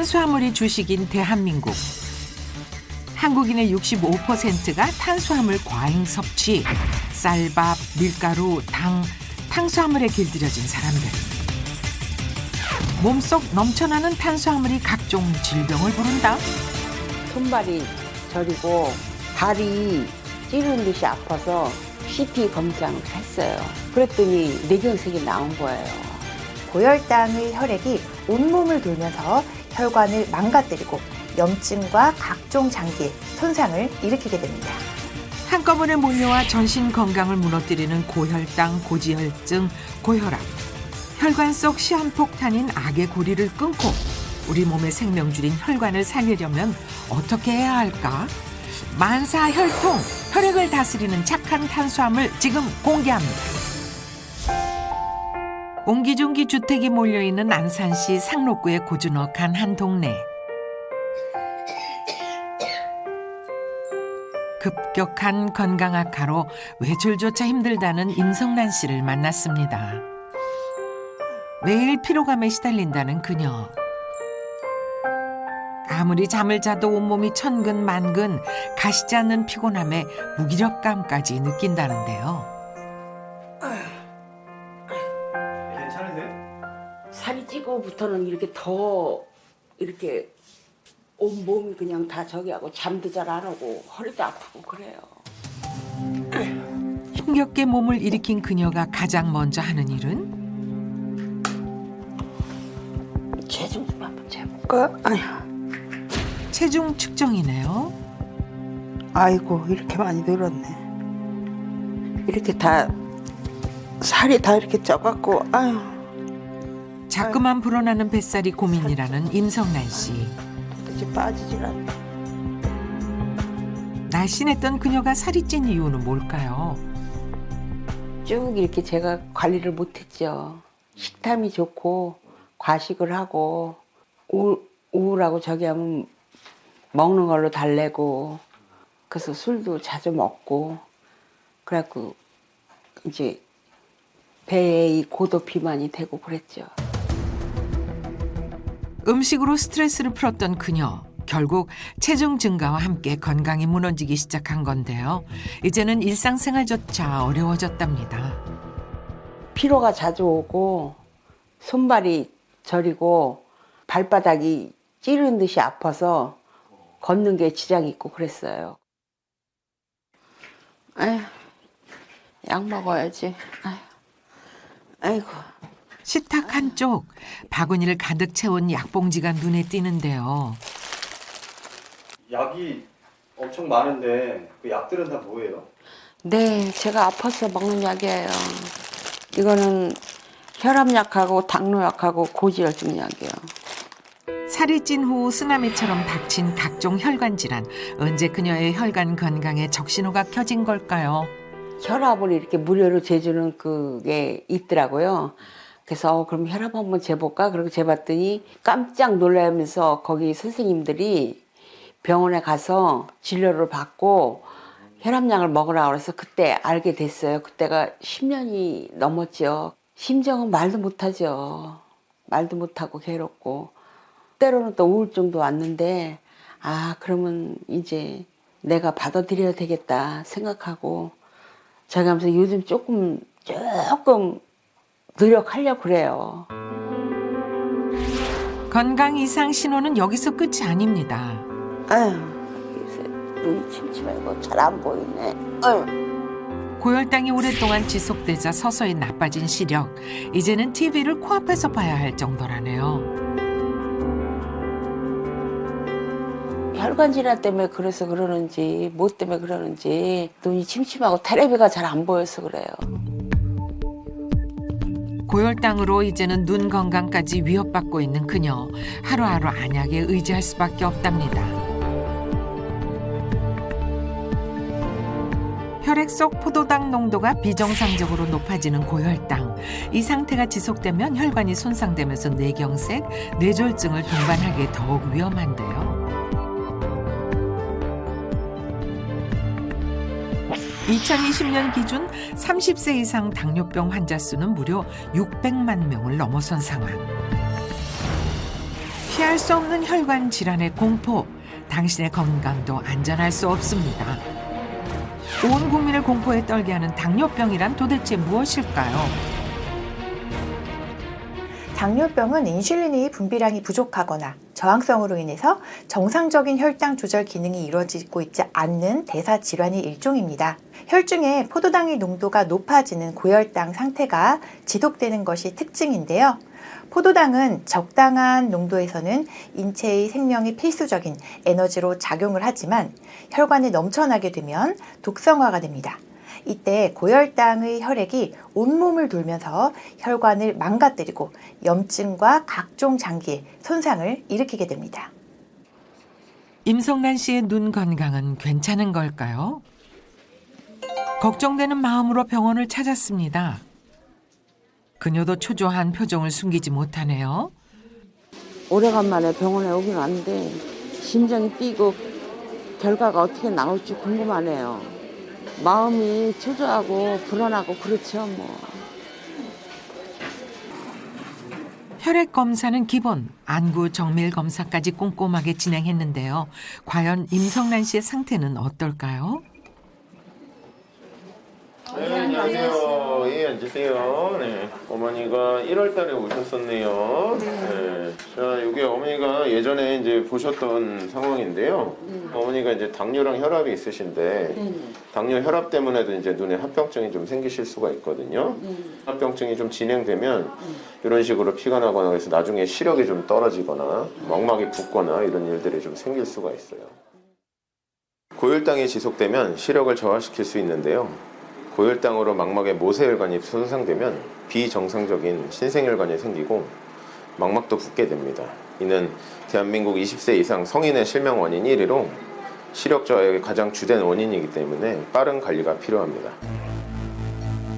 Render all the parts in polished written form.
탄수화물이 주식인 대한민국. 한국인의 65%가 탄수화물 과잉 섭취, 쌀밥, 밀가루, 당, 탄수화물에 길들여진 사람들. 몸속 넘쳐나는 탄수화물이 각종 질병을 부른다. 손발이 저리고 발이 찌르는 듯이 아파서 CT 검사를 했어요. 그랬더니 뇌경색이 나온 거예요. 고혈당의 혈액이 온몸을 돌면서 혈관을 망가뜨리고 염증과 각종 장기에 손상을 일으키게 됩니다. 한꺼번에 몰려와 전신 건강을 무너뜨리는 고혈당, 고지혈증, 고혈압. 혈관 속 시한폭탄인 악의 고리를 끊고 우리 몸의 생명줄인 혈관을 살리려면 어떻게 해야 할까? 만사 혈통, 혈액을 다스리는 착한 탄수화물 지금 공개합니다. 옹기종기 주택이 몰려있는 안산시 상록구의 고즈넉한 한 동네. 급격한 건강 악화로 외출조차 힘들다는 임성란 씨를 만났습니다. 매일 피로감에 시달린다는 그녀. 아무리 잠을 자도 온몸이 천근만근, 가시지 않는 피곤함에 무기력감까지 느낀다는데요. 괜찮으세요? 살이 찌고부터는 이렇게 더 이렇게 온몸이 그냥 다 저기 하고 잠도 잘 안 오고 허리도 아프고 그래요. 힘겹게 몸을 일으킨 그녀가 가장 먼저 하는 일은 체중 좀 한번 재볼까? 체중 측정이네요. 아이고 이렇게 많이 늘었네. 이렇게 다 살이 다 이렇게 쪄갖고 아유. 자꾸만 불어나는 뱃살이 고민이라는 임성란 씨. 도대체 빠지질 않네. 날씬했던 그녀가 살이 찐 이유는 뭘까요? 쭉 이렇게 제가 관리를 못했죠. 식탐이 좋고 과식을 하고 우울하고 저기 하면 먹는 걸로 달래고 그래서 술도 자주 먹고 그래갖고 이제 배에 이 고도 비만이 되고 그랬죠. 음식으로 스트레스를 풀었던 그녀. 결국 체중 증가와 함께 건강이 무너지기 시작한 건데요. 이제는 일상생활조차 어려워졌답니다. 피로가 자주 오고 손발이 저리고 발바닥이 찌르는 듯이 아파서 걷는 게 지장이 있고 그랬어요. 아휴, 약 먹어야지. 아이고. 식탁 한쪽 바구니를 가득 채운 약봉지가 눈에 띄는데요. 약이 엄청 많은데 그 약들은 다 뭐예요? 네, 제가 아파서 먹는 약이에요. 이거는 혈압약하고 당뇨약하고 고지혈증 약이에요. 살이 찐 후 쓰나미처럼 닥친 각종 혈관 질환. 언제 그녀의 혈관 건강에 적신호가 켜진 걸까요? 혈압을 이렇게 무료로 재주는 그게 있더라고요. 그래서 그럼 혈압 한번 재볼까? 그러고 재봤더니 깜짝 놀라면서 거기 선생님들이 병원에 가서 진료를 받고 혈압약을 먹으라고 그래서 그때 알게 됐어요. 그때가 10년이 넘었죠. 심정은 말도 못하죠. 말도 못하고 괴롭고 때로는 또 우울증도 왔는데 그러면 이제 내가 받아들여야 되겠다 생각하고 제가 하면서 요즘 조금 노력하려고 그래요. 건강 이상 신호는 여기서 끝이 아닙니다. 아유, 눈이 침침하고 잘 안 보이네. 아유. 고혈당이 오랫동안 지속되자 서서히 나빠진 시력. 이제는 TV를 코앞에서 봐야 할 정도라네요. 혈관 질환 때문에 그래서 그러는지 뭐 때문에 그러는지 눈이 침침하고 테레비가 잘 안 보여서 그래요. 고혈당으로 이제는 눈 건강까지 위협받고 있는 그녀. 하루하루 안약에 의지할 수밖에 없답니다. 혈액 속 포도당 농도가 비정상적으로 높아지는 고혈당. 이 상태가 지속되면 혈관이 손상되면서 뇌경색, 뇌졸중을 동반하기에 더욱 위험한데요. 2020년 기준 30세 이상 당뇨병 환자 수는 무려 600만 명을 넘어선 상황. 피할 수 없는 혈관 질환의 공포. 당신의 건강도 안전할 수 없습니다. 온 국민을 공포에 떨게 하는 당뇨병이란 도대체 무엇일까요? 당뇨병은 인슐린의 분비량이 부족하거나 저항성으로 인해서 정상적인 혈당 조절 기능이 이루어지고 있지 않는 대사 질환의 일종입니다. 혈중에 포도당의 농도가 높아지는 고혈당 상태가 지속되는 것이 특징인데요. 포도당은 적당한 농도에서는 인체의 생명이 필수적인 에너지로 작용을 하지만 혈관에 넘쳐나게 되면 독성화가 됩니다. 이때 고혈당의 혈액이 온몸을 돌면서 혈관을 망가뜨리고 염증과 각종 장기에 손상을 일으키게 됩니다. 임성란 씨의 눈 건강은 괜찮은 걸까요? 걱정되는 마음으로 병원을 찾았습니다. 그녀도 초조한 표정을 숨기지 못하네요. 오래간만에 병원에 오긴 왔는데 심장이 뛰고 결과가 어떻게 나올지 궁금하네요. 마음이 초조하고 불안하고 그렇죠 뭐. 혈액 검사는 기본, 안구 정밀 검사까지 꼼꼼하게 진행했는데요. 과연 임성란 씨의 상태는 어떨까요? 네, 안녕하세요. 예, 앉으세요. 네, 어머니가 1월 달에 오셨었네요. 네. 자, 이게 어머니가 예전에 이제 보셨던 상황인데요. 어머니가 이제 당뇨랑 혈압이 있으신데, 당뇨 혈압 때문에도 이제 눈에 합병증이 좀 생기실 수가 있거든요. 합병증이 좀 진행되면 이런 식으로 피가 나거나 그래서 나중에 시력이 좀 떨어지거나 망막이 붓거나 이런 일들이 좀 생길 수가 있어요. 고혈당이 지속되면 시력을 저하시킬 수 있는데요. 고혈당으로 망막의 모세혈관이 손상되면 비정상적인 신생혈관이 생기고 망막도 붓게 됩니다. 이는 대한민국 20세 이상 성인의 실명 원인 1위로 시력 저하의 가장 주된 원인이기 때문에 빠른 관리가 필요합니다.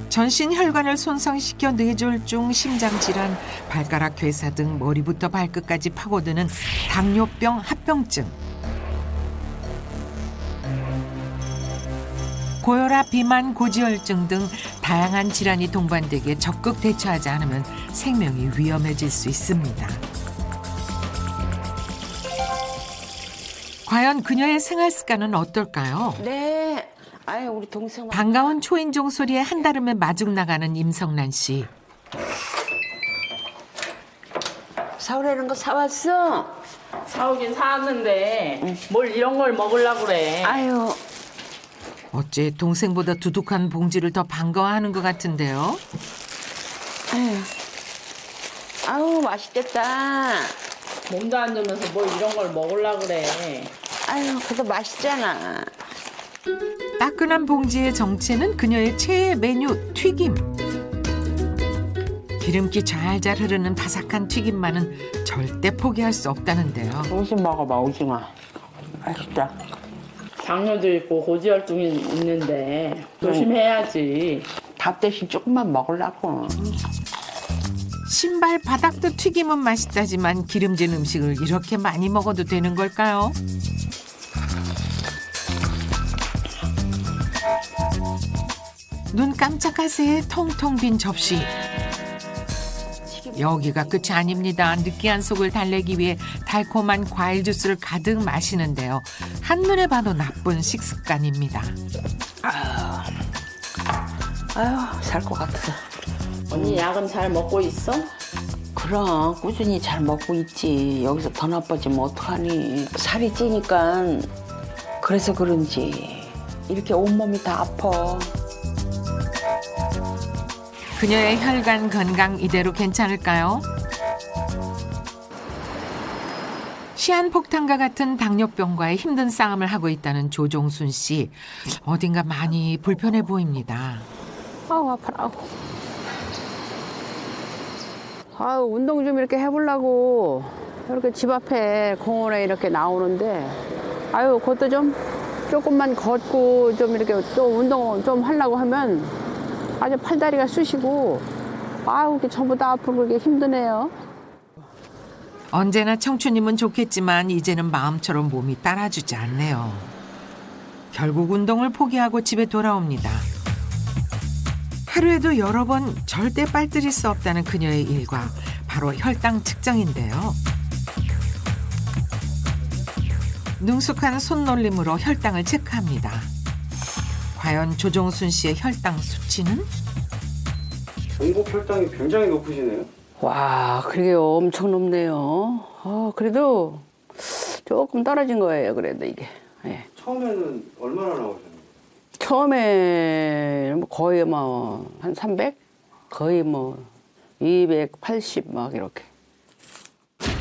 전신 혈관을 손상시켜 뇌졸중, 심장질환, 발가락 괴사 등 머리부터 발끝까지 파고드는 당뇨병, 합병증. 고혈압, 비만, 고지혈증 등 다양한 질환이 동반되기에 적극 대처하지 않으면 생명이 위험해질 수 있습니다. 과연 그녀의 생활 습관은 어떨까요? 네. 아유 우리 동생. 반가운 초인종 소리에 한달음에 마중 나가는 임성란 씨. 사오라는 거 사왔어? 사오긴 사왔는데 뭘 이런 걸 먹으려고 그래. 아유. 어째 동생보다 두둑한 봉지를 더 반가워하는 것 같은데요. 아유 맛있겠다. 몸도 안 좋으면서 뭘 이런 걸 먹으려고 그래. 아유 그래도 맛있잖아. 따끈한 봉지의 정체는 그녀의 최애 메뉴 튀김. 기름기 잘잘 흐르는 바삭한 튀김만은 절대 포기할 수 없다는데요. 오징어 먹어봐 오징어. 맛있다. 당뇨도 있고 고지혈증이 있는데 조심해야지. 밥 대신 조금만 먹으려고. 신발 바닥도 튀김은 맛있다지만 기름진 음식을 이렇게 많이 먹어도 되는 걸까요? 눈 깜짝할 새에 텅텅 빈 접시. 여기가 끝이 아닙니다. 느끼한 속을 달래기 위해 달콤한 과일 주스를 가득 마시는데요. 한눈에 봐도 나쁜 식습관입니다. 아유 살 것 같아. 언니 약은 잘 먹고 있어? 그럼 꾸준히 잘 먹고 있지. 여기서 더 나빠지면 어떡하니. 살이 찌니까 그래서 그런지 이렇게 온몸이 다 아파. 그녀의 혈관 건강 이대로 괜찮을까요? 시한폭탄과 같은 당뇨병과의 힘든 싸움을 하고 있다는 조종순 씨. 어딘가 많이 불편해 보입니다. 아우 아파라. 아우 운동 좀 이렇게 해보려고 이렇게 집 앞에 공원에 이렇게 나오는데 아유 그것도 좀 조금만 걷고 좀 이렇게 또 운동 좀 하려고 하면 아주 팔다리가 쑤시고 아우 이게 전부 다 아프고 그게 힘드네요. 언제나 청춘이면 좋겠지만 이제는 마음처럼 몸이 따라주지 않네요. 결국 운동을 포기하고 집에 돌아옵니다. 하루에도 여러 번 절대 빠뜨릴 수 없다는 그녀의 일과 바로 혈당 측정인데요. 능숙한 손놀림으로 혈당을 체크합니다. 과연 조종순 씨의 혈당 수치는? 전복 혈당이 굉장히 높으시네요. 와, 그러게요. 엄청 높네요. 그래도 조금 떨어진 거예요. 그래도 이게. 예. 처음에는 얼마나 나오셨나요? 처음에 거의 한 300? 거의 280 막 이렇게.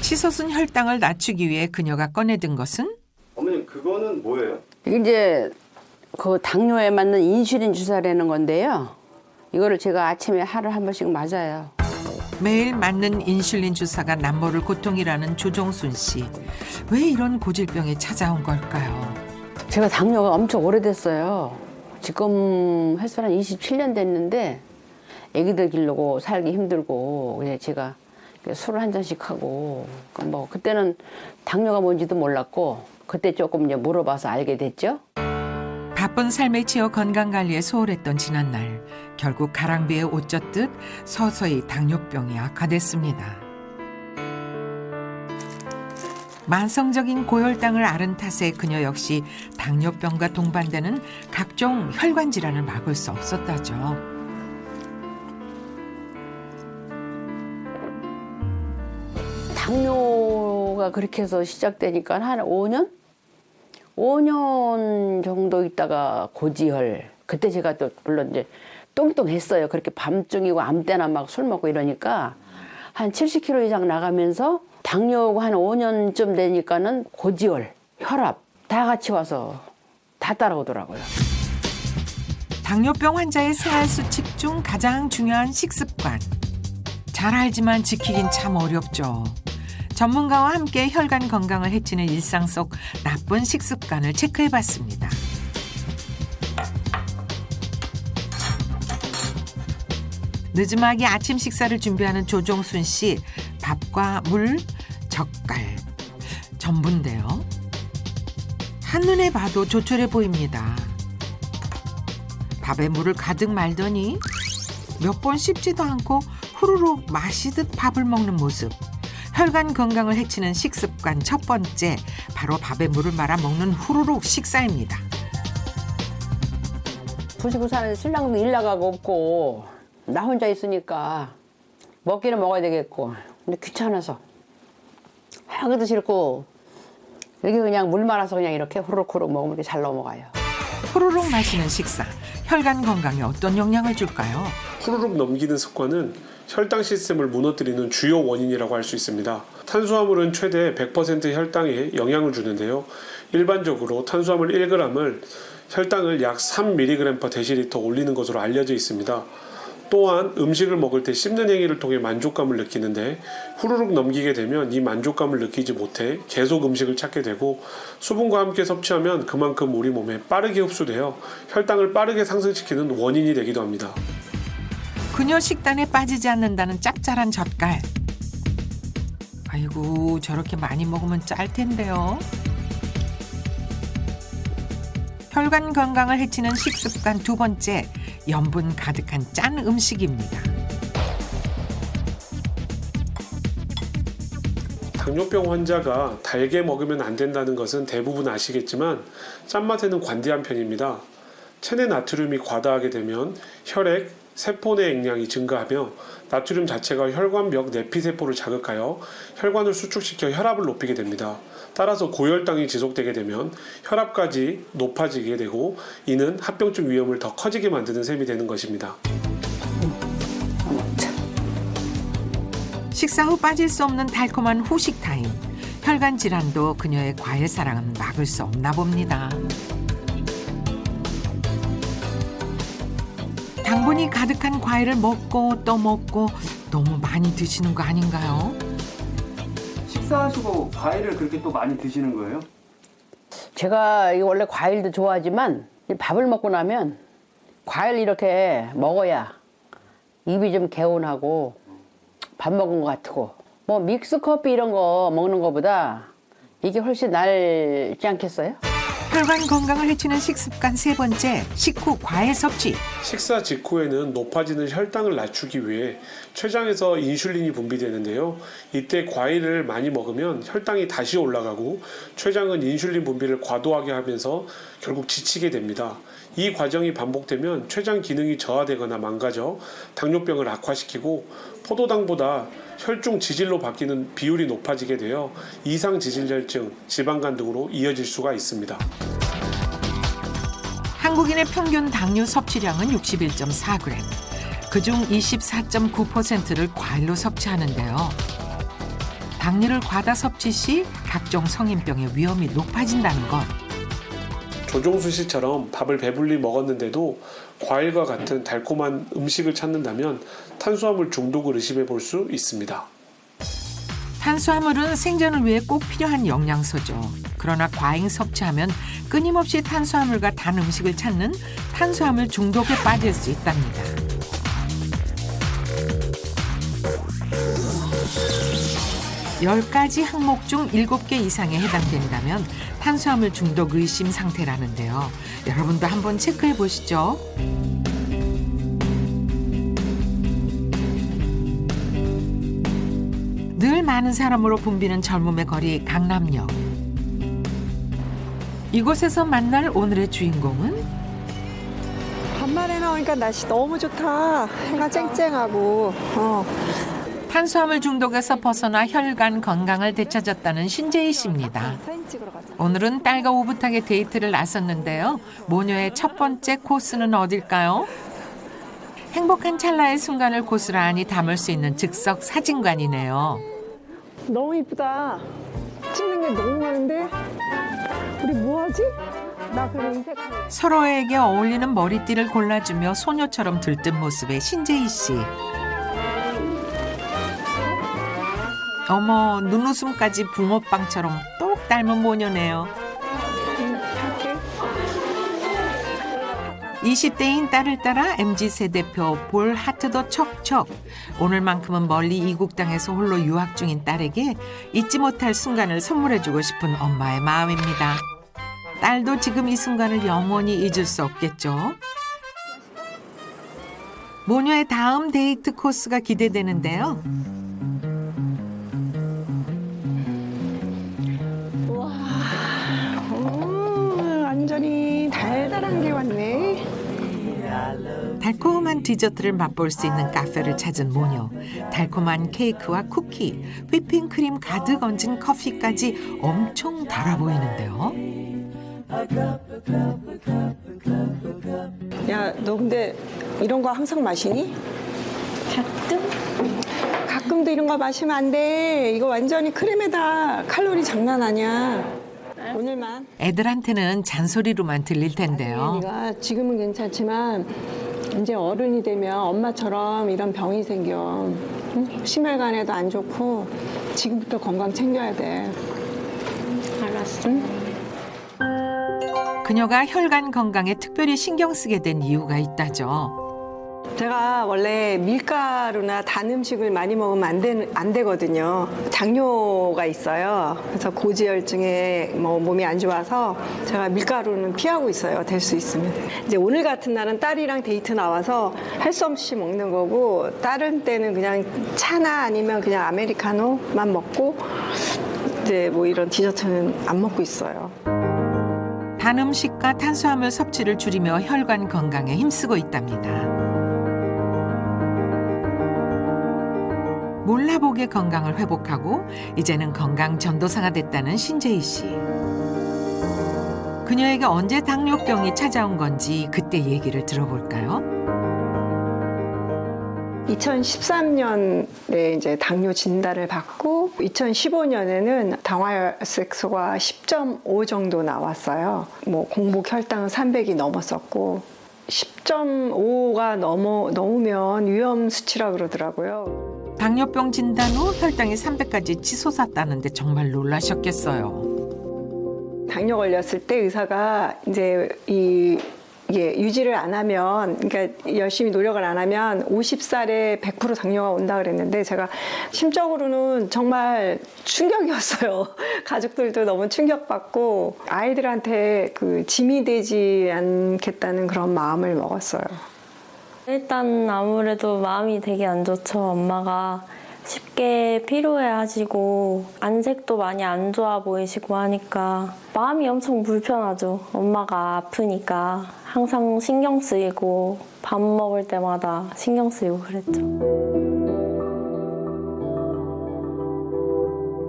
치솟은 혈당을 낮추기 위해 그녀가 꺼내든 것은 어머님 그거는 뭐예요? 이제 그 당뇨에 맞는 인슐린 주사라는 건데요. 이거를 제가 아침에 하루에 한 번씩 맞아요. 매일 맞는 인슐린 주사가 남모를 고통이라는 조종순 씨. 왜 이런 고질병이 찾아온 걸까요? 제가 당뇨가 엄청 오래됐어요. 지금 횟수로 한 27년 됐는데 애기들 기르고 살기 힘들고 그냥 제가 술을 한 잔씩 하고 그때는 당뇨가 뭔지도 몰랐고 그때 조금 이제 물어봐서 알게 됐죠. 바쁜 삶에 치여 건강관리에 소홀했던 지난날 결국 가랑비에 옷 젖듯 서서히 당뇨병이 악화됐습니다. 만성적인 고혈당을 앓은 탓에 그녀 역시 당뇨병과 동반되는 각종 혈관 질환을 막을 수 없었다죠. 당뇨가 그렇게 해서 시작되니까 한 5년? 5년 정도 있다가 고지혈. 그때 제가 또 물론 이제 뚱뚱했어요. 그렇게 밤중이고 아무 때나 막 술 먹고 이러니까 한 70kg 이상 나가면서 당뇨가 한 5년쯤 되니까는 고지혈, 혈압 다 같이 와서 다 따라오더라고요. 당뇨병 환자의 생활 수칙 중 가장 중요한 식습관. 잘 알지만 지키긴 참 어렵죠. 전문가와 함께 혈관 건강을 해치는 일상 속 나쁜 식습관을 체크해봤습니다. 늦음하게 아침 식사를 준비하는 조종순 씨. 밥과 물, 젓갈, 전부인데요. 한눈에 봐도 조촐해 보입니다. 밥에 물을 가득 말더니 몇 번 씹지도 않고 후루룩 마시듯 밥을 먹는 모습. 혈관 건강을 해치는 식습관 첫 번째, 바로 밥에 물을 말아 먹는 후루룩 식사입니다. 부시고 사는 신랑도 일 나가고 없고 나 혼자 있으니까 먹기는 먹어야 되겠고 근데 귀찮아서 하기도 싫고 여기 그냥 물 말아서 그냥 이렇게 후루룩후루룩 먹으면 이렇게 잘 넘어가요. 후루룩 마시는 식사, 혈관 건강에 어떤 영향을 줄까요? 후루룩 넘기는 습관은 혈당 시스템을 무너뜨리는 주요 원인이라고 할 수 있습니다. 탄수화물은 최대 100% 혈당에 영향을 주는데요. 일반적으로 탄수화물 1g을 혈당을 약 3mg/dL 올리는 것으로 알려져 있습니다. 또한 음식을 먹을 때 씹는 행위를 통해 만족감을 느끼는데 후루룩 넘기게 되면 이 만족감을 느끼지 못해 계속 음식을 찾게 되고 수분과 함께 섭취하면 그만큼 우리 몸에 빠르게 흡수되어 혈당을 빠르게 상승시키는 원인이 되기도 합니다. 그녀 식단에 빠지지 않는다는 짭짤한 젓갈. 아이고 저렇게 많이 먹으면 짤 텐데요. 혈관 건강을 해치는 식습관 두 번째, 염분 가득한 짠 음식입니다. 당뇨병 환자가 달게 먹으면 안 된다는 것은 대부분 아시겠지만 짠맛에는 관대한 편입니다. 체내 나트륨이 과다하게 되면 혈액, 세포 내 액량이 증가하며 나트륨 자체가 혈관벽 내피세포를 자극하여 혈관을 수축시켜 혈압을 높이게 됩니다. 따라서 고혈당이 지속되게 되면 혈압까지 높아지게 되고 이는 합병증 위험을 더 커지게 만드는 셈이 되는 것입니다. 식사 후 빠질 수 없는 달콤한 후식 타임. 혈관 질환도 그녀의 과일 사랑은 막을 수 없나 봅니다. 당분이 가득한 과일을 먹고 또 먹고 너무 많이 드시는 거 아닌가요? 식사하시고 과일을 그렇게 또 많이 드시는 거예요? 제가 이거 원래 과일도 좋아하지만 이 밥을 먹고 나면 과일 이렇게 먹어야 입이 좀 개운하고 밥 먹은 것 같고 뭐 믹스 커피 이런 거 먹는 것보다 이게 훨씬 낫지 않겠어요? 혈관 건강을 해치는 식습관 세 번째, 식후 과일 섭취. 식사 직후에는 높아지는 혈당을 낮추기 위해 췌장에서 인슐린이 분비되는데요. 이때 과일을 많이 먹으면 혈당이 다시 올라가고 췌장은 인슐린 분비를 과도하게 하면서 결국 지치게 됩니다. 이 과정이 반복되면 췌장 기능이 저하되거나 망가져 당뇨병을 악화시키고 포도당보다 혈중 지질로 바뀌는 비율이 높아지게 되어 이상 지질혈증, 지방간 등으로 이어질 수가 있습니다. 한국인의 평균 당류 섭취량은 61.4g. 그중 24.9%를 과일로 섭취하는데요. 당류를 과다 섭취 시 각종 성인병의 위험이 높아진다는 것. 조종수 씨처럼 밥을 배불리 먹었는데도 과일과 같은 달콤한 음식을 찾는다면 탄수화물 중독을 의심해 볼 수 있습니다. 탄수화물은 생존을 위해 꼭 필요한 영양소죠. 그러나 과잉 섭취하면 끊임없이 탄수화물과 단 음식을 찾는 탄수화물 중독에 빠질 수 있답니다. 열 가지 항목 중 7개 이상에 해당된다면 탄수화물 중독 의심 상태라는데요. 여러분도 한번 체크해 보시죠. 늘 많은 사람으로 붐비는 젊음의 거리 강남역. 이곳에서 만날 오늘의 주인공은 간만에 나오니까 날씨 너무 좋다. 해가 쨍쨍하고. 탄수화물 중독에서 벗어나 혈관 건강을 되찾았다는 신재희 씨입니다. 사진 찍으러 가자. 오늘은 딸과 오붓하게 데이트를 나섰는데요. 모녀의 첫 번째 코스는 어딜까요? 행복한 찰나의 순간을 고스란히 담을 수 있는 즉석 사진관이네요. 너무 이쁘다. 찍는 게 너무 많은데? 우리 뭐 하지? 나 그럼 인색할래. 서로에게 어울리는 머리띠를 골라주며 소녀처럼 들뜬 모습의 신재희 씨. 어머, 눈웃음까지 붕어빵처럼 똑 닮은 모녀네요. 20대인 딸을 따라 MZ세대표 볼 하트도 척척. 오늘만큼은 멀리 이국 땅에서 홀로 유학 중인 딸에게 잊지 못할 순간을 선물해주고 싶은 엄마의 마음입니다. 딸도 지금 이 순간을 영원히 잊을 수 없겠죠. 모녀의 다음 데이트 코스가 기대되는데요. 완전히 달달한 게 왔네. 달콤한 디저트를 맛볼 수 있는 카페를 찾은 모녀. 달콤한 케이크와 쿠키, 휘핑크림 가득 얹은 커피까지 엄청 달아 보이는데요. 야, 너 근데 이런 거 항상 마시니? 가끔도 이런 거 마시면 안 돼. 이거 완전히 크림에다 칼로리 장난 아니야. 오늘만. 애들한테는 잔소리로만 들릴 텐데요. 네가 지금은 괜찮지만 이제 어른이 되면 엄마처럼 이런 병이 생겨. 응? 심혈관에도 안 좋고 지금부터 건강 챙겨야 돼. 알았어. 응? 그녀가 혈관 건강에 특별히 신경 쓰게 된 이유가 있다죠. 제가 원래 밀가루나 단 음식을 많이 먹으면 안 되거든요. 당뇨가 있어요. 그래서 고지혈증에 몸이 안 좋아서 제가 밀가루는 피하고 있어요. 될 수 있으면. 이제 오늘 같은 날은 딸이랑 데이트 나와서 할 수 없이 먹는 거고, 다른 때는 그냥 차나 아니면 그냥 아메리카노만 먹고 이제 뭐 이런 디저트는 안 먹고 있어요. 단 음식과 탄수화물 섭취를 줄이며 혈관 건강에 힘쓰고 있답니다. 몰라보게 건강을 회복하고 이제는 건강 전도사가 됐다는 신재희 씨. 그녀에게 언제 당뇨병이 찾아온 건지 그때 얘기를 들어볼까요? 2013년에 이제 당뇨 진단을 받고 2015년에는 당화혈색소가 10.5 정도 나왔어요. 뭐 공복 혈당은 300이 넘었었고 10.5가 넘으면 위험 수치라 그러더라고요. 당뇨병 진단 후 혈당이 300까지 치솟았다는데 정말 놀라셨겠어요. 당뇨 걸렸을 때 의사가 이제 이 이게 유지를 안 하면, 그러니까 열심히 노력을 안 하면 50살에 100% 당뇨가 온다 그랬는데 제가 심적으로는 정말 충격이었어요. 가족들도 너무 충격받고 아이들한테 그 짐이 되지 않겠다는 그런 마음을 먹었어요. 일단 아무래도 마음이 되게 안 좋죠. 엄마가 쉽게 피로해하시고 안색도 많이 안 좋아 보이시고 하니까 마음이 엄청 불편하죠. 엄마가 아프니까 항상 신경 쓰이고 밥 먹을 때마다 신경 쓰이고 그랬죠.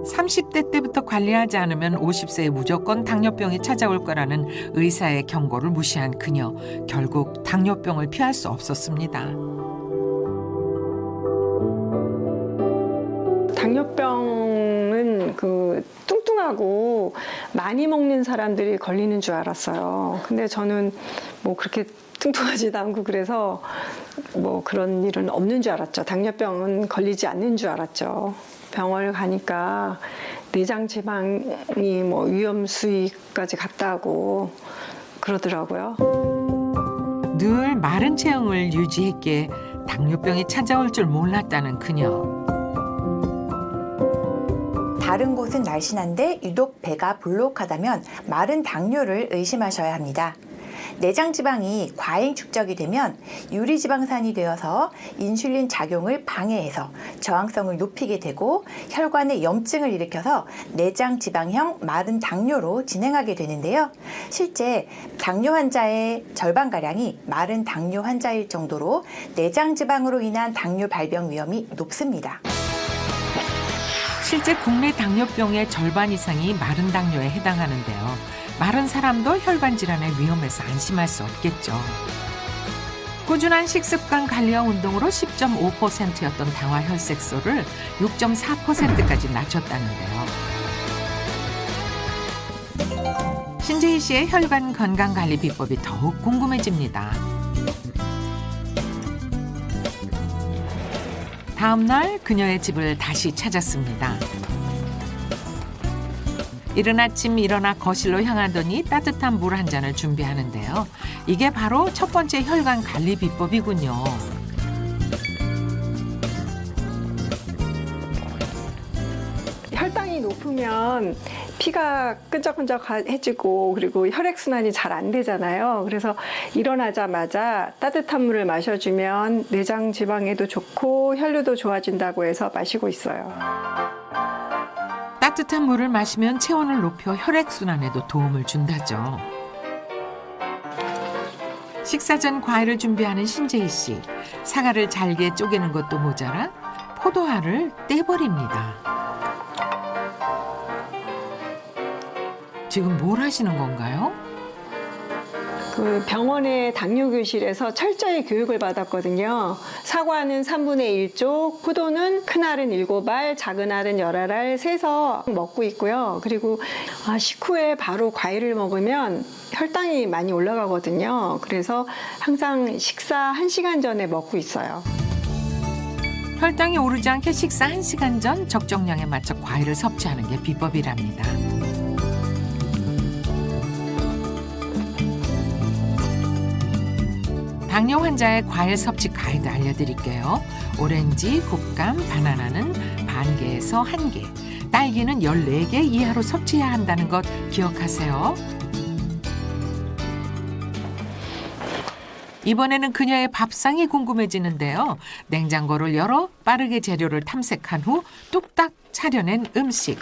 30대 때부터 관리하지 않으면 50세에 무조건 당뇨병이 찾아올 거라는 의사의 경고를 무시한 그녀. 결국 당뇨병을 피할 수 없었습니다. 당뇨병은 그 뚱뚱하고 많이 먹는 사람들이 걸리는 줄 알았어요. 근데 저는 뭐 그렇게 뚱뚱하지도 않고 그래서 뭐 그런 일은 없는 줄 알았죠. 당뇨병은 걸리지 않는 줄 알았죠. 병원을 가니까 내장 지방이 뭐 위험 수위까지 갔다고 그러더라고요. 늘 마른 체형을 유지했기에 당뇨병이 찾아올 줄 몰랐다는 그녀. 다른 곳은 날씬한데 유독 배가 불룩하다면 마른 당뇨를 의심하셔야 합니다. 내장 지방이 과잉 축적이 되면 유리지방산이 되어서 인슐린 작용을 방해해서 저항성을 높이게 되고 혈관에 염증을 일으켜서 내장 지방형 마른 당뇨로 진행하게 되는데요. 실제 당뇨 환자의 절반가량이 마른 당뇨 환자일 정도로 내장 지방으로 인한 당뇨 발병 위험이 높습니다. 실제 국내 당뇨병의 절반 이상이 마른 당뇨에 해당하는데요. 마른 사람도 혈관 질환의 위험에서 안심할 수 없겠죠. 꾸준한 식습관 관리와 운동으로 10.5%였던 당화 혈색소를 6.4%까지 낮췄다는데요. 신재희 씨의 혈관 건강 관리 비법이 더욱 궁금해집니다. 다음 날 그녀의 집을 다시 찾았습니다. 이른 아침 일어나 거실로 향하더니 따뜻한 물 한 잔을 준비하는데요. 이게 바로 첫 번째 혈관 관리 비법이군요. 혈당이 높으면 피가 끈적끈적해지고 그리고 혈액순환이 잘 안 되잖아요. 그래서 일어나자마자 따뜻한 물을 마셔주면 내장 지방에도 좋고 혈류도 좋아진다고 해서 마시고 있어요. 따뜻한 물을 마시면 체온을 높여 혈액순환에도 도움을 준다죠. 식사 전 과일을 준비하는 신재희 씨. 사과를 잘게 쪼개는 것도 모자라 포도알을 떼버립니다. 지금 뭘 하시는 건가요? 그 병원의 당뇨교실에서 철저히 교육을 받았거든요. 사과는 3분의 1쪽, 포도는 큰 알은 7알, 작은 알은 10알 세서 먹고 있고요. 그리고 식후에 바로 과일을 먹으면 혈당이 많이 올라가거든요. 그래서 항상 식사 1시간 전에 먹고 있어요. 혈당이 오르지 않게 식사 1시간 전 적정량에 맞춰 과일을 섭취하는 게 비법이랍니다. 당뇨 환자의 과일 섭취 가이드 알려드릴게요. 오렌지, 곶감, 바나나는 반 개에서 1개, 딸기는 14개 이하로 섭취해야 한다는 것 기억하세요. 이번에는 그녀의 밥상이 궁금해지는데요. 냉장고를 열어 빠르게 재료를 탐색한 후 뚝딱 차려낸 음식.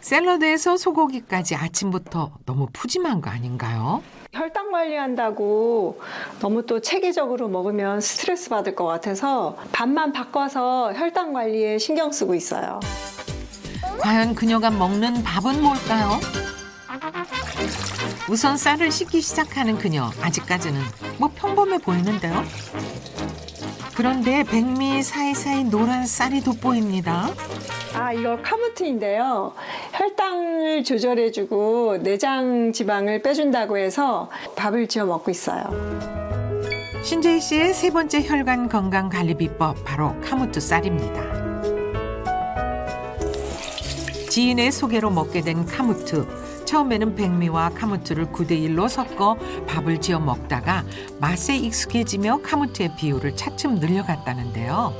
샐러드에서 소고기까지 아침부터 너무 푸짐한 거 아닌가요? 혈당 관리한다고 너무 또 체계적으로 먹으면 스트레스 받을 것 같아서 밥만 바꿔서 혈당 관리에 신경 쓰고 있어요. 과연 그녀가 먹는 밥은 뭘까요? 우선 쌀을 씻기 시작하는 그녀. 아직까지는 뭐 평범해 보이는데요. 그런데 백미 사이사이 노란 쌀이 돋보입니다. 이거 카무트인데요. 혈당을 조절해주고 내장 지방을 빼준다고 해서 밥을 지어 먹고 있어요. 신재희 씨의 세 번째 혈관 건강 관리 비법 바로 카무트 쌀입니다. 지인의 소개로 먹게 된 카무트. 처음에는 백미와 카무트를 9대1로 섞어 밥을 지어 먹다가 맛에 익숙해지며 카무트의 비율을 차츰 늘려갔다는데요.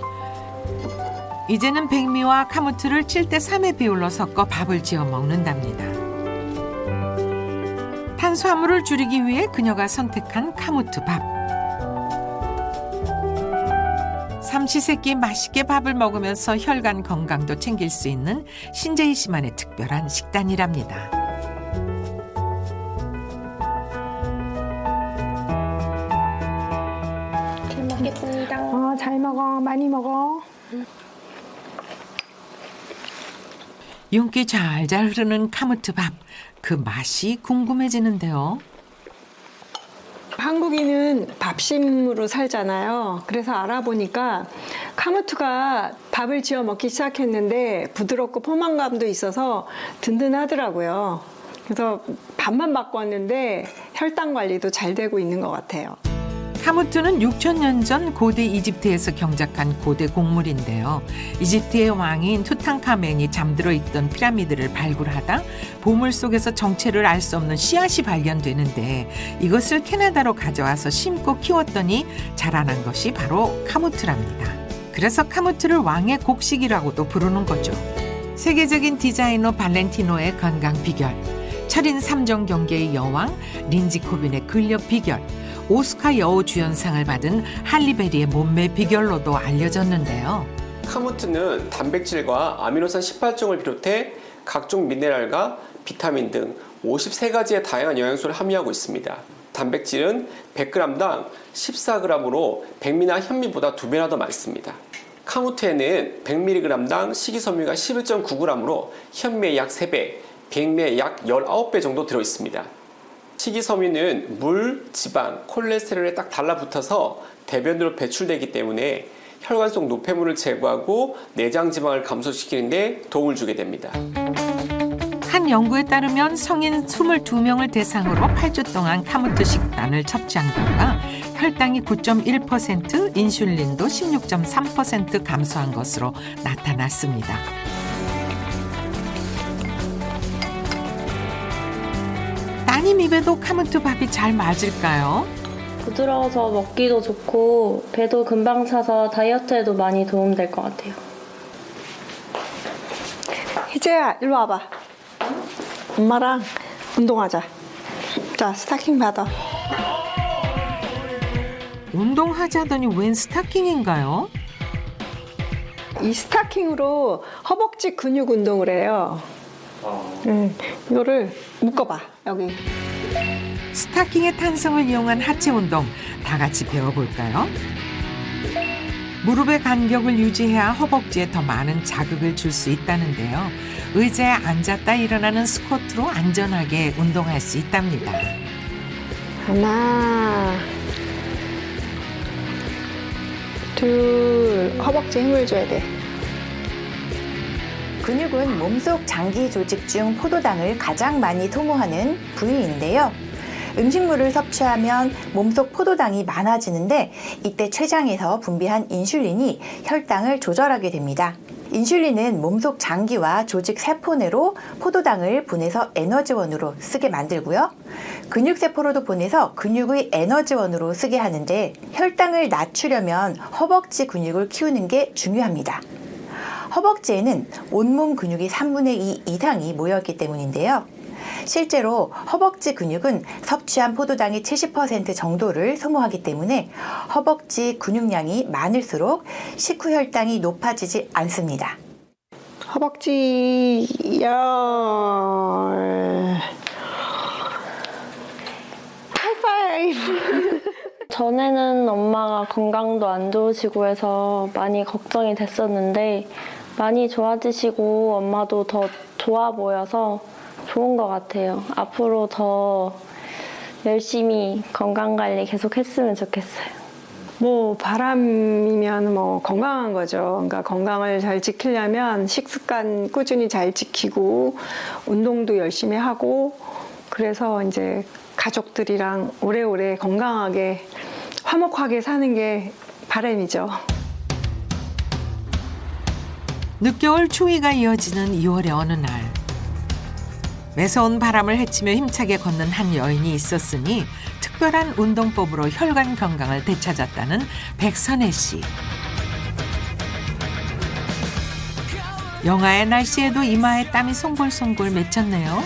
이제는 백미와 카무트를 7대3의 비율로 섞어 밥을 지어 먹는답니다. 탄수화물을 줄이기 위해 그녀가 선택한 카무트 밥. 삼시세끼 맛있게 밥을 먹으면서 혈관 건강도 챙길 수 있는 신재희 씨만의 특별한 식단이랍니다. 잘 먹겠습니다. 잘 먹어. 많이 먹어. 윤기 잘잘 흐르는 카무트 밥. 그 맛이 궁금해지는데요. 한국인은 밥심으로 살잖아요. 그래서 알아보니까 카무트가 밥을 지어 먹기 시작했는데 부드럽고 포만감도 있어서 든든하더라고요. 그래서 밥만 바꿨는데 혈당 관리도 잘 되고 있는 것 같아요. 카무트는 6,000년 전 고대 이집트에서 경작한 고대 곡물인데요. 이집트의 왕인 투탕카멘이 잠들어 있던 피라미드를 발굴하다 보물 속에서 정체를 알 수 없는 씨앗이 발견되는데 이것을 캐나다로 가져와서 심고 키웠더니 자라난 것이 바로 카무트랍니다. 그래서 카무트를 왕의 곡식이라고도 부르는 거죠. 세계적인 디자이너 발렌티노의 건강 비결, 철인 3종 경계의 여왕 린지 코빈의 근력 비결, 오스카 여우 주연상을 받은 할리베리의 몸매 비결로도 알려졌는데요. 카무트는 단백질과 아미노산 18종을 비롯해 각종 미네랄과 비타민 등 53가지의 다양한 영양소를 함유하고 있습니다. 단백질은 100g당 14g으로 백미나 현미보다 2배나 더 많습니다. 카무트에는 100mg당 식이섬유가 11.9g으로 현미의 약 3배, 백미의 약 19배 정도 들어있습니다. 식이섬유는 물, 지방, 콜레스테롤에 딱 달라붙어서 대변으로 배출되기 때문에 혈관 속 노폐물을 제거하고 내장 지방을 감소시키는 데 도움을 주게 됩니다. 한 연구에 따르면 성인 22명을 대상으로 8주 동안 카무트 식단을 섭취한 결과 혈당이 9.1%, 인슐린도 16.3% 감소한 것으로 나타났습니다. 따님 입에도 카무트 밥이 잘 맞을까요? 부드러워서 먹기도 좋고 배도 금방 차서 다이어트에도 많이 도움될 것 같아요. 희재야, 일로 와봐. 엄마랑 운동하자. 자, 스타킹 받아. 운동하자더니 웬 스타킹인가요? 이 스타킹으로 허벅지 근육 운동을 해요. 이거를 묶어봐, 여기. 스타킹의 탄성을 이용한 하체 운동 다 같이 배워볼까요? 무릎의 간격을 유지해야 허벅지에 더 많은 자극을 줄 수 있다는데요. 의자에 앉았다 일어나는 스쿼트로 안전하게 운동할 수 있답니다. 하나, 둘, 허벅지에 힘을 줘야 돼. 근육은 몸속 장기 조직 중 포도당을 가장 많이 소모하는 부위인데요. 음식물을 섭취하면 몸속 포도당이 많아지는데 이때 췌장에서 분비한 인슐린이 혈당을 조절하게 됩니다. 인슐린은 몸속 장기와 조직 세포 내로 포도당을 보내서 에너지원으로 쓰게 만들고요. 근육세포로도 보내서 근육의 에너지원으로 쓰게 하는데 혈당을 낮추려면 허벅지 근육을 키우는 게 중요합니다. 허벅지에는 온몸 근육의 3분의 2 이상이 모여있기 때문인데요. 실제로 허벅지 근육은 섭취한 포도당의 70% 정도를 소모하기 때문에 허벅지 근육량이 많을수록 식후 혈당이 높아지지 않습니다. 허벅지 열. 하이파이브. 전에는 엄마가 건강도 안 좋으시고 해서 많이 걱정이 됐었는데 많이 좋아지시고 엄마도 더 좋아 보여서 좋은 것 같아요. 앞으로 더 열심히 건강관리 계속 했으면 좋겠어요. 뭐 바람이면 뭐 건강한 거죠. 그러니까 건강을 잘 지키려면 식습관 꾸준히 잘 지키고 운동도 열심히 하고 그래서 이제 가족들이랑 오래오래 건강하게 화목하게 사는 게 바람이죠. 늦겨울 추위가 이어지는 2월의 어느 날 매서운 바람을 헤치며 힘차게 걷는 한 여인이 있었으니 특별한 운동법으로 혈관 건강을 되찾았다는 백선혜 씨. 영하의 날씨에도 이마에 땀이 송골송골 맺혔네요.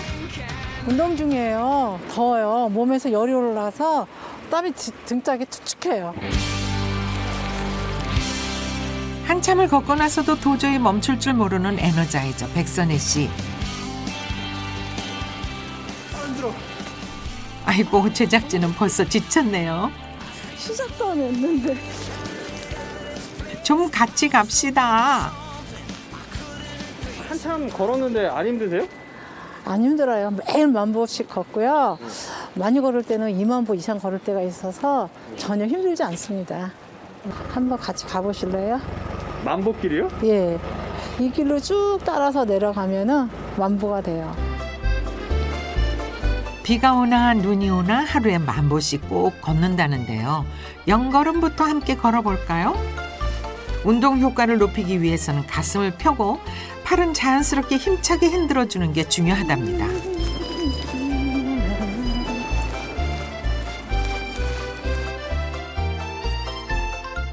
운동 중이에요. 더워요. 몸에서 열이 올라서 땀이 등짝이 축축해요. 한참을 걷고 나서도 도저히 멈출 줄 모르는 에너자이저 백선혜 씨. 아이고, 제작진은 벌써 지쳤네요. 시작도 안 했는데. 좀 같이 갑시다. 한참 걸었는데 안 힘드세요? 안 힘들어요. 매일 10,000보씩 걷고요. 많이 걸을 때는 20,000보 이상 걸을 때가 있어서 전혀 힘들지 않습니다. 한번 같이 가보실래요? 만보길이요? 예. 이 길로 쭉 따라서 내려가면은 10,000보가 돼요. 비가 오나 눈이 오나 하루에 10,000보씩 꼭 걷는다는데요. 영걸음부터 함께 걸어볼까요? 운동 효과를 높이기 위해서는 가슴을 펴고 팔은 자연스럽게 힘차게 흔들어주는 게 중요하답니다.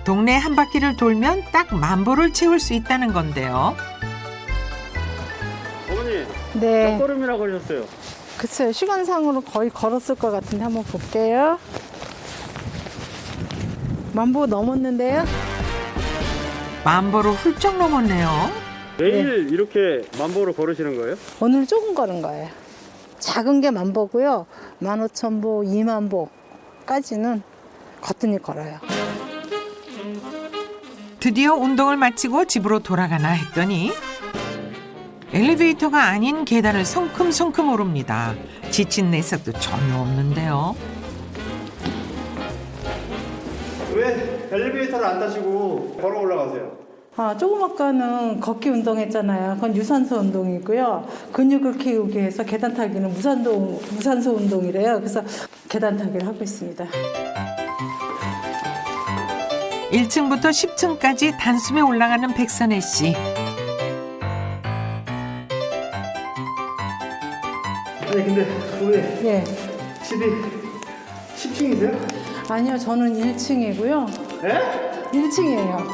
동네 한 바퀴를 돌면 딱 10,000보를 채울 수 있다는 건데요. 어머니, 네. 몇 걸음이나 걸으셨어요? 글쎄요. 시간상으로 거의 걸었을 것 같은데 한번 볼게요. 10,000보 넘었는데요. 10,000보를 훌쩍 넘었네요. 매일 이렇게 만보를 걸으시는 거예요? 오늘 조금 걸은 거예요. 작은 게 10,000보고요. 15,000보, 20,000보까지는 거뜬히 걸어요. 드디어 운동을 마치고 집으로 돌아가나 했더니 엘리베이터가 아닌 계단을 성큼성큼 오릅니다. 지친 내색도 전혀 없는데요. 왜 엘리베이터를 안 타시고 걸어 올라가세요? 조금 아까는 걷기 운동했잖아요. 그건 유산소 운동이고요. 근육을 키우기 위해서 계단 타기는 무산소 운동이래요. 그래서 계단 타기를 하고 있습니다. 1층부터 10층까지 단숨에 올라가는 백선혜 씨. 아니 근데 왜 예. 집이 10층이세요? 아니요, 저는 1층이고요. 네? 1층이에요.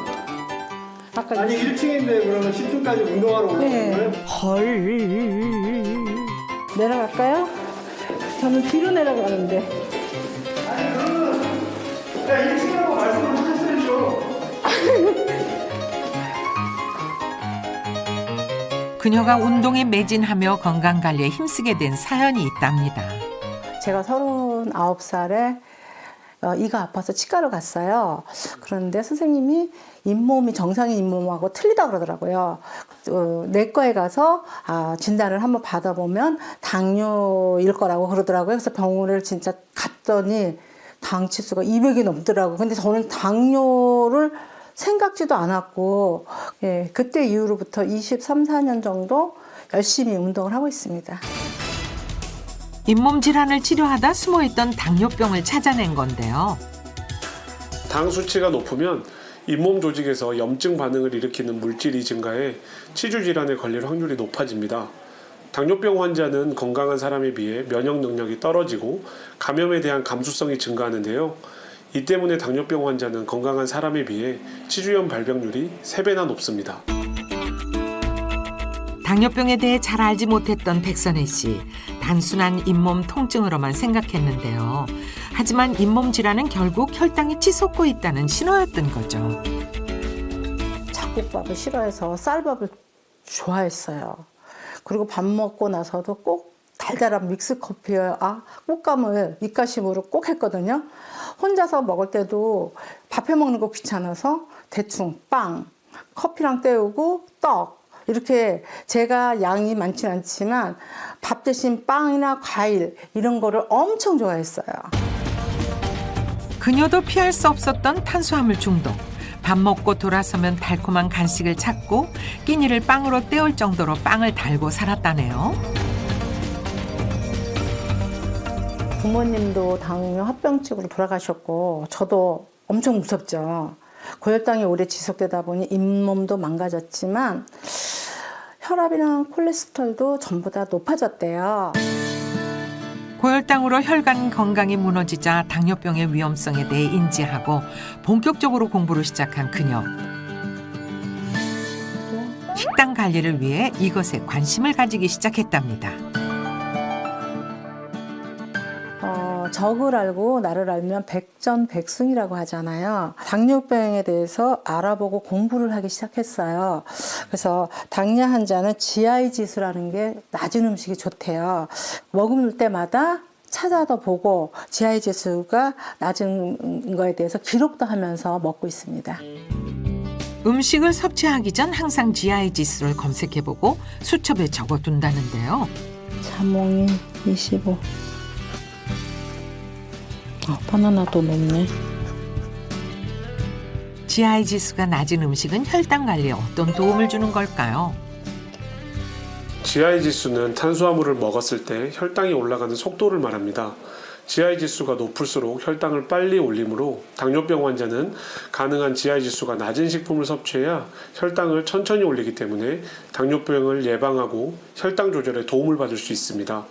아까 아니 1층인데 그러면 10층까지 운동하러 오는 네. 거예요? 헐. 내려갈까요? 저는 뒤로 내려가는데. 아니 그러면 야 1층이라고 말씀을 하셨어야죠. 그녀가 운동에 매진하며 건강관리에 힘쓰게 된 사연이 있답니다. 제가 39살에 이가 아파서 치과를 갔어요. 그런데 선생님이 잇몸이 정상인 잇몸하고 틀리다 그러더라고요. 내과에 가서 진단을 한번 받아보면 당뇨일 거라고 그러더라고요. 그래서 병원을 진짜 갔더니 당 치수가 200이 넘더라고요. 근데 저는 당뇨를 생각지도 않았고, 예, 그때 이후로부터 23, 4년 정도 열심히 운동을 하고 있습니다. 잇몸 질환을 치료하다 숨어있던 당뇨병을 찾아낸 건데요. 당 수치가 높으면 잇몸 조직에서 염증 반응을 일으키는 물질이 증가해 치주 질환에 걸릴 확률이 높아집니다. 당뇨병 환자는 건강한 사람에 비해 면역 능력이 떨어지고 감염에 대한 감수성이 증가하는데요. 이 때문에 당뇨병 환자는 건강한 사람에 비해 치주염 발병률이 3배나 높습니다. 당뇨병에 대해 잘 알지 못했던 백선혜 씨. 단순한 잇몸 통증으로만 생각했는데요. 하지만 잇몸 질환은 결국 혈당이 치솟고 있다는 신호였던 거죠. 잡곡밥을 싫어해서 쌀밥을 좋아했어요. 그리고 밥 먹고 나서도 꼭 달달한 믹스커피에 꽃감을 입가심으로 꼭 했거든요. 혼자서 먹을 때도 밥해 먹는 거 귀찮아서 대충 빵, 커피랑 때우고 떡 이렇게 제가 양이 많진 않지만 밥 대신 빵이나 과일 이런 거를 엄청 좋아했어요. 그녀도 피할 수 없었던 탄수화물 중독. 밥 먹고 돌아서면 달콤한 간식을 찾고 끼니를 빵으로 때울 정도로 빵을 달고 살았다네요. 부모님도 당뇨 합병증으로 돌아가셨고 저도 엄청 무섭죠. 고혈당이 오래 지속되다 보니 잇몸도 망가졌지만 혈압이랑 콜레스테롤도 전부 다 높아졌대요. 고혈당으로 혈관 건강이 무너지자 당뇨병의 위험성에 대해 인지하고 본격적으로 공부를 시작한 그녀. 식단 관리를 위해 이것에 관심을 가지기 시작했답니다. 적을 알고 나를 알면 백전백승이라고 하잖아요. 당뇨병에 대해서 알아보고 공부를 하기 시작했어요. 그래서 당뇨 환자는 GI 지수라는 게 낮은 음식이 좋대요. 먹을 때마다 찾아도 보고 GI 지수가 낮은 거에 대해서 기록도 하면서 먹고 있습니다. 음식을 섭취하기 전 항상 GI 지수를 검색해보고 수첩에 적어둔다는데요. 자몽이 25. 바나나도 높네. GI 지수가 낮은 음식은 혈당 관리에 어떤 도움을 주는 걸까요? GI 지수는 탄수화물을 먹었을 때 혈당이 올라가는 속도를 말합니다. GI 지수가 높을수록 혈당을 빨리 올리므로 당뇨병 환자는 가능한 GI 지수가 낮은 식품을 섭취해야 혈당을 천천히 올리기 때문에 당뇨병을 예방하고 혈당 조절에 도움을 받을 수 있습니다.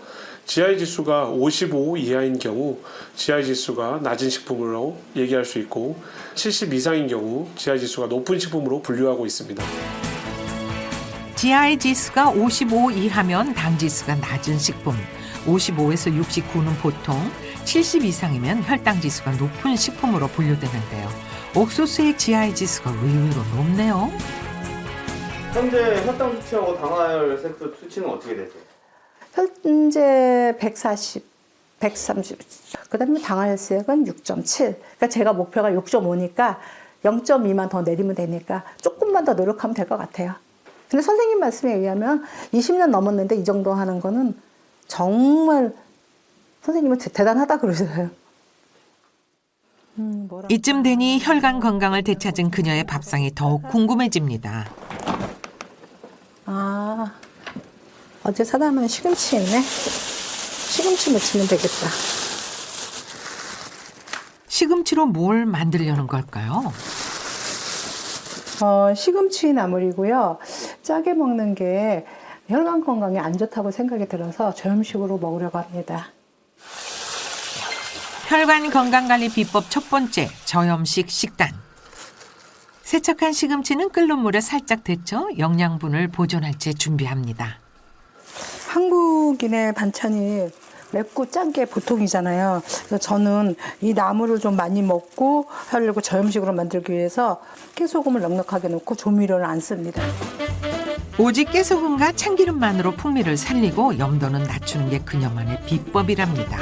GI 지수가 55 이하인 경우 GI 지수가 낮은 식품으로 얘기할 수 있고 70 이상인 경우 GI 지수가 높은 식품으로 분류하고 있습니다. GI 지수가 55 이하면 당 지수가 낮은 식품, 55에서 69는 보통, 70 이상이면 혈당 지수가 높은 식품으로 분류되는데요. 옥수수의 GI 지수가 의외로 높네요. 현재 혈당 수치하고 당화혈 색소 수치는 어떻게 되세요? 현재 140, 130. 그다음에 당화혈색은 6.7. 그러니까 제가 목표가 6.5니까 0.2만 더 내리면 되니까 조금만 더 노력하면 될 것 같아요. 근데 선생님 말씀에 의하면 20년 넘었는데 이 정도 하는 거는 정말 선생님은 대단하다 그러셔요. 이쯤 되니 혈관 건강을 되찾은 그녀의 밥상이 더욱 궁금해집니다. 어제 사다 놓은 시금치 있네. 시금치 무치면 되겠다. 시금치로 뭘 만들려는 걸까요? 시금치 나물이고요. 짜게 먹는 게 혈관 건강에 안 좋다고 생각이 들어서 저염식으로 먹으려고 합니다. 혈관 건강관리 비법 첫 번째, 저염식 식단. 세척한 시금치는 끓는 물에 살짝 데쳐 영양분을 보존할 채 준비합니다. 한국인의 반찬이 맵고 짠 게 보통이잖아요. 그래서 저는 이 나물을 좀 많이 먹고 하려고 저염식으로 만들기 위해서 깨소금을 넉넉하게 넣고 조미료를 안 씁니다. 오직 깨소금과 참기름만으로 풍미를 살리고 염도는 낮추는 게 그녀만의 비법이랍니다.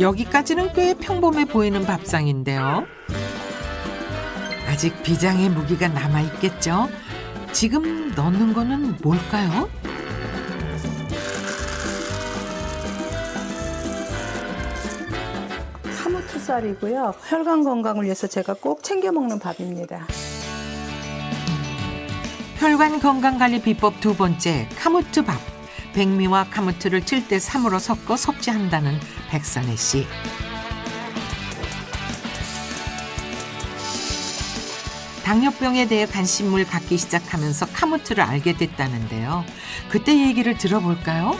여기까지는 꽤 평범해 보이는 밥상인데요. 아직 비장의 무기가 남아있겠죠? 지금 넣는 거는 뭘까요? 카무트쌀이고요. 혈관 건강을 위해서 제가 꼭 챙겨 먹는 밥입니다. 혈관 건강관리 비법 두 번째, 카무트밥. 백미와 카무트를 7대 3으로 섞어 섭취한다는 백선혜 씨. 당뇨병에 대해 관심을 갖기 시작하면서 카무트를 알게 됐다는데요. 그때 얘기를 들어볼까요?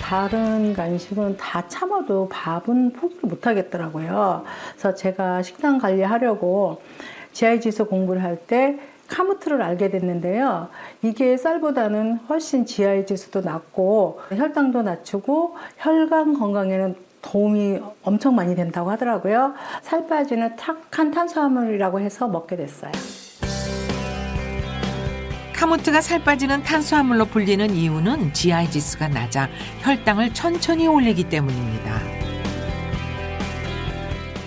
다른 간식은 다 참아도 밥은 포기를 못 하겠더라고요. 그래서 제가 식단 관리하려고 GI 지수 공부를 할 때 카무트를 알게 됐는데요. 이게 쌀보다는 훨씬 GI 지수도 낮고 혈당도 낮추고 혈관 건강에는 도움이 엄청 많이 된다고 하더라고요. 살 빠지는 착한 탄수화물이라고 해서 먹게 됐어요. 카무트가 살 빠지는 탄수화물로 불리는 이유는 GI 지수가 낮아 혈당을 천천히 올리기 때문입니다.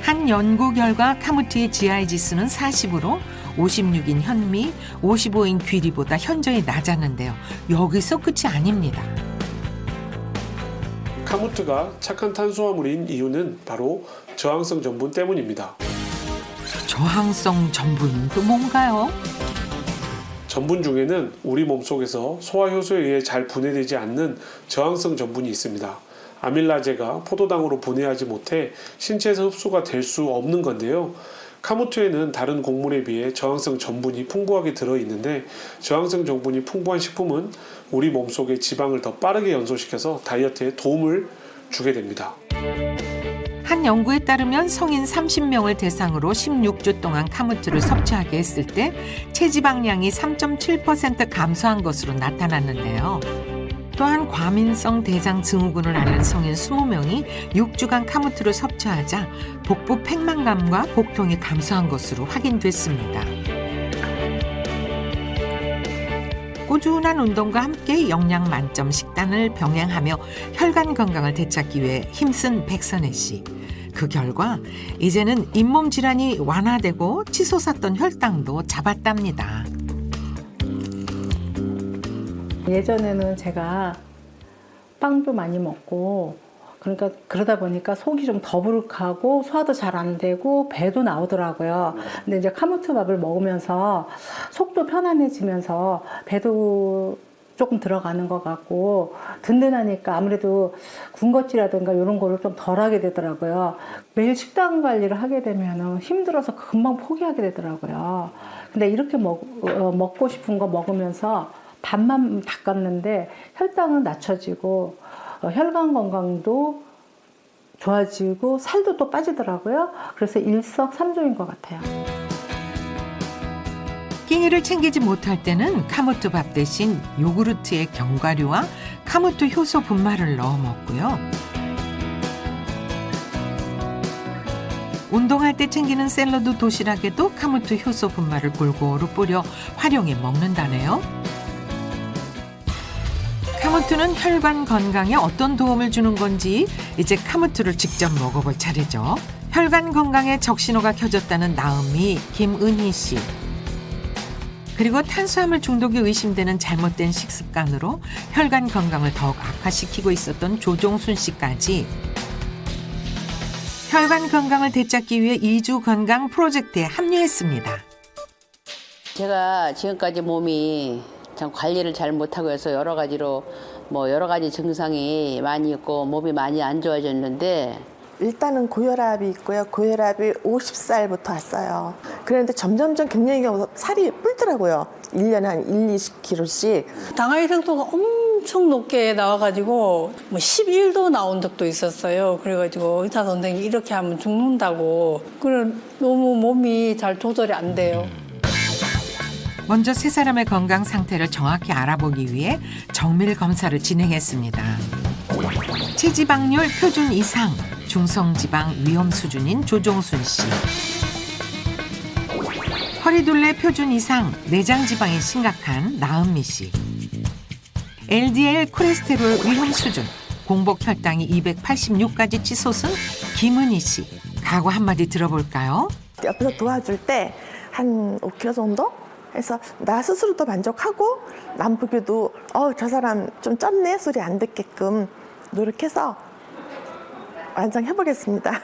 한 연구 결과 카무트의 GI 지수는 40으로 56인 현미, 55인 귀리보다 현저히 낮았는데요. 여기서 끝이 아닙니다. 카무트가 착한 탄수화물인 이유는 바로 저항성 전분 때문입니다. 저항성 전분도 뭔가요? 전분 중에는 우리 몸속에서 소화효소에 의해 잘 분해되지 않는 저항성 전분이 있습니다. 아밀라제가 포도당으로 분해하지 못해 신체에서 흡수가 될 수 없는 건데요. 카무트에는 다른 곡물에 비해 저항성 전분이 풍부하게 들어있는데 저항성 전분이 풍부한 식품은 우리 몸속의 지방을 더 빠르게 연소시켜서 다이어트에 도움을 주게 됩니다. 한 연구에 따르면 성인 30명을 대상으로 16주 동안 카무트를 섭취하게 했을 때 체지방량이 3.7% 감소한 것으로 나타났는데요. 또한 과민성 대장 증후군을 앓는 성인 20명이 6주간 카무트를 섭취하자 복부 팽만감과 복통이 감소한 것으로 확인됐습니다. 꾸준한 운동과 함께 영양 만점 식단을 병행하며 혈관 건강을 되찾기 위해 힘쓴 백선혜 씨. 그 결과 이제는 잇몸 질환이 완화되고 치솟았던 혈당도 잡았답니다. 예전에는 제가 빵도 많이 먹고 그러니까 그러다 보니까 속이 좀 더부룩하고 소화도 잘 안 되고 배도 나오더라고요. 근데 이제 카무트밥을 먹으면서 속도 편안해지면서 배도 조금 들어가는 것 같고 든든하니까 아무래도 군것질이라든가 이런 거를 좀 덜 하게 되더라고요. 매일 식단 관리를 하게 되면 힘들어서 금방 포기하게 되더라고요. 근데 이렇게 먹고 싶은 거 먹으면서 밥만 바꿨는데 혈당은 낮춰지고 혈관 건강도 좋아지고 살도 또 빠지더라고요. 그래서 일석삼조인 것 같아요. 끼니를 챙기지 못할 때는 카무트 밥 대신 요구르트에 견과류와 카무트 효소 분말을 넣어 먹고요. 운동할 때 챙기는 샐러드 도시락에도 카무트 효소 분말을 골고루 뿌려 활용해 먹는다네요. 카무트는 혈관 건강에 어떤 도움을 주는 건지 이제 카무트를 직접 먹어볼 차례죠. 혈관 건강에 적신호가 켜졌다는 나은미 김은희 씨. 그리고 탄수화물 중독이 의심되는 잘못된 식습관으로 혈관 건강을 더욱 악화시키고 있었던 조종순 씨까지 혈관 건강을 되찾기 위해 2주 건강 프로젝트에 합류했습니다. 제가 지금까지 몸이 참 관리를 잘 못하고 해서 여러 가지로 여러 가지 증상이 많이 있고 몸이 많이 안 좋아졌는데 일단은 고혈압이 있고요. 고혈압이 50살부터 왔어요. 그런데 점점점 갱년기가 오서 살이 불더라고요. 1년에 한 1-20kg씩. 당화혈 색소가 엄청 높게 나와가지고 11도 나온 적도 있었어요. 그래가지고 의사 선생님이 이렇게 하면 죽는다고. 그래 너무 몸이 잘 조절이 안 돼요. 먼저 세 사람의 건강 상태를 정확히 알아보기 위해 정밀 검사를 진행했습니다. 체지방률 표준 이상, 중성지방 위험 수준인 조종순 씨. 허리둘레 표준 이상, 내장지방이 심각한 나은미 씨. LDL 콜레스테롤 위험 수준, 공복 혈당이 286까지 치솟은 김은희 씨. 각오 한마디 들어볼까요? 옆에서 도와줄 때 한 5kg 정도? 해서 나 스스로도 만족하고 남 보기도 저 사람 좀 쪘네 소리 안 듣게끔 노력해서 완성해보겠습니다.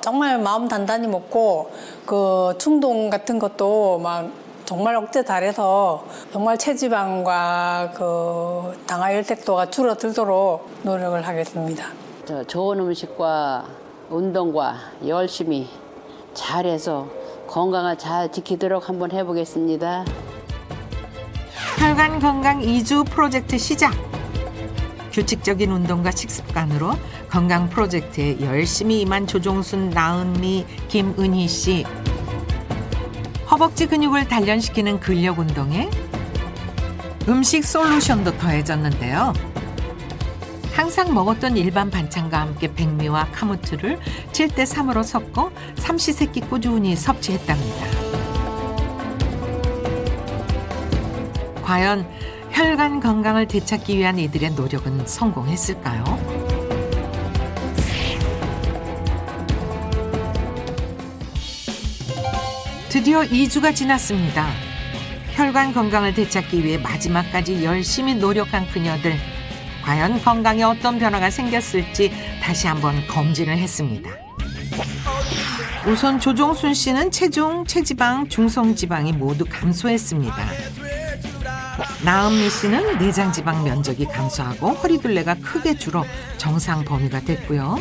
정말 마음 단단히 먹고 그 충동 같은 것도 막 정말 억제 잘해서 정말 체지방과 그 당화혈색소가 줄어들도록 노력을 하겠습니다. 좋은 음식과 운동과 열심히 잘해서 건강을 잘 지키도록 한번 해보겠습니다. 혈관 건강 2주 프로젝트 시작! 규칙적인 운동과 식습관으로 건강 프로젝트에 열심히 임한 조종순, 나은미, 김은희 씨. 허벅지 근육을 단련시키는 근력 운동에 음식 솔루션도 더해졌는데요. 항상 먹었던 일반 반찬과 함께 백미와 카무트를 7대3으로 섞어 삼시세끼 꾸준히 섭취했답니다. 과연 혈관 건강을 되찾기 위한 이들의 노력은 성공했을까요? 드디어 2주가 지났습니다. 혈관 건강을 되찾기 위해 마지막까지 열심히 노력한 그녀들. 과연 건강에 어떤 변화가 생겼을지 다시 한번 검진을 했습니다. 우선 조종순 씨는 체중, 체지방, 중성지방이 모두 감소했습니다. 나은미 씨는 내장 지방 면적이 감소하고 허리둘레가 크게 줄어 정상 범위가 됐고요.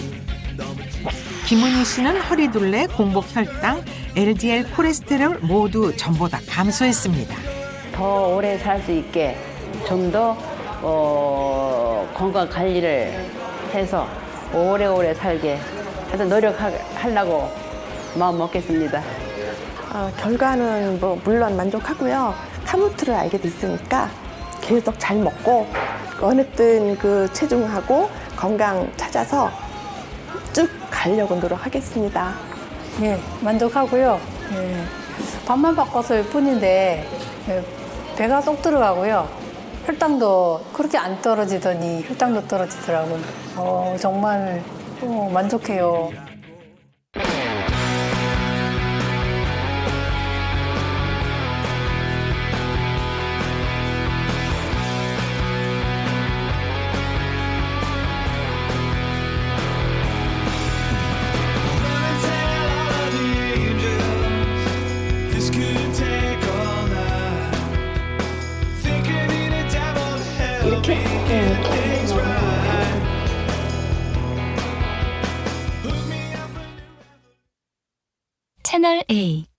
김은희 씨는 허리둘레, 공복 혈당, LDL 콜레스테롤 모두 전보다 감소했습니다. 더 오래 살 수 있게 좀 더 건강 관리를 해서 오래오래 살게 하여튼 노력하려고 마음 먹겠습니다. 결과는 뭐 물론 만족하고요. 카무트를 알게 됐으니까 계속 잘 먹고 원했던 그 체중하고 건강 찾아서 쭉 가려고 노력하겠습니다. 예, 만족하고요. 예, 밥만 바꿨을 뿐인데 배가 쏙 들어가고요. 혈당도 그렇게 안 떨어지더니 혈당도 떨어지더라고요. 정말 만족해요. 채널 A